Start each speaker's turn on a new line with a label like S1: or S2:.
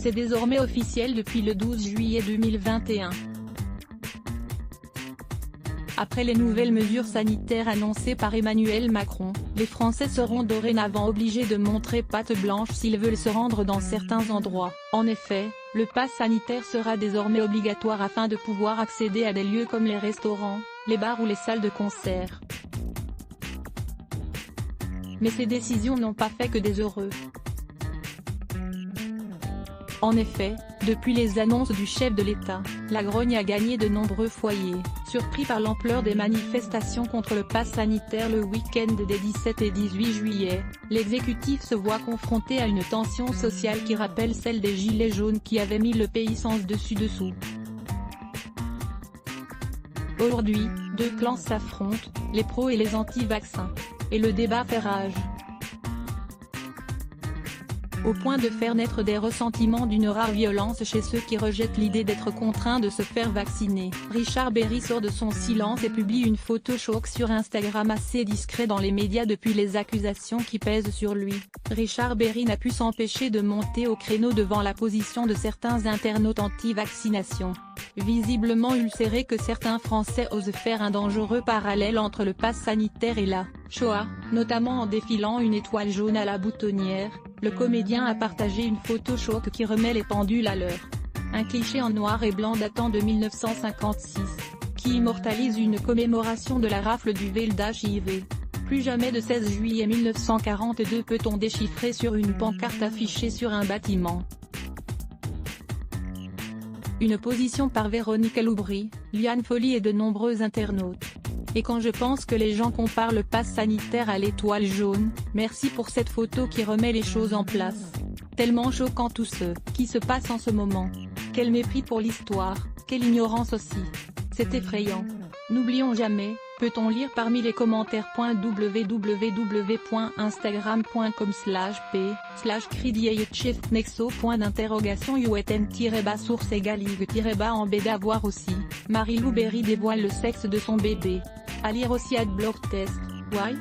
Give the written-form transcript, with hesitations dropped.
S1: C'est désormais officiel depuis le 12 juillet 2021. Après les nouvelles mesures sanitaires annoncées par Emmanuel Macron, les Français seront dorénavant obligés de montrer patte blanche s'ils veulent se rendre dans certains endroits. En effet, le pass sanitaire sera désormais obligatoire afin de pouvoir accéder à des lieux comme les restaurants, les bars ou les salles de concert. Mais ces décisions n'ont pas fait que des heureux. En effet, depuis les annonces du chef de l'État, la grogne a gagné de nombreux foyers. Surpris par l'ampleur des manifestations contre le pass sanitaire le week-end des 17 et 18 juillet, l'exécutif se voit confronté à une tension sociale qui rappelle celle des Gilets jaunes qui avaient mis le pays sens dessus-dessous. Aujourd'hui, deux clans s'affrontent, les pros et les anti-vaccins. Et le débat fait rage. Au point de faire naître des ressentiments d'une rare violence chez ceux qui rejettent l'idée d'être contraints de se faire vacciner. Richard Berry sort de son silence et publie une photo choc sur Instagram assez discret dans les médias depuis les accusations qui pèsent sur lui. Richard Berry n'a pu s'empêcher de monter au créneau devant la position de certains internautes anti-vaccination. Visiblement ulcéré que certains Français osent faire un dangereux parallèle entre le pass sanitaire et la Shoah, notamment en défilant une étoile jaune à la boutonnière, le comédien a partagé une photo choc qui remet les pendules à l'heure. Un cliché en noir et blanc datant de 1956, qui immortalise une commémoration de la rafle du VIL d'HIV. Plus jamais de 16 juillet 1942 peut-on déchiffrer sur une pancarte affichée sur un bâtiment. Une position par Véronique Loubry, Liane Folly et de nombreux internautes. Et quand je pense que les gens comparent le pass sanitaire à l'étoile jaune, merci pour cette photo qui remet les choses en place. Tellement choquant tout ce qui se passe en ce moment. Quel mépris pour l'histoire, quelle ignorance aussi. C'est effrayant. N'oublions jamais, peut-on lire parmi les commentaires www.instagram.com/p/cridiechef-nexo UETN-source égale ig-en BD à voir aussi, Marie-Lou Berry dévoile le sexe de son bébé. À lire aussi @blogtest. Why?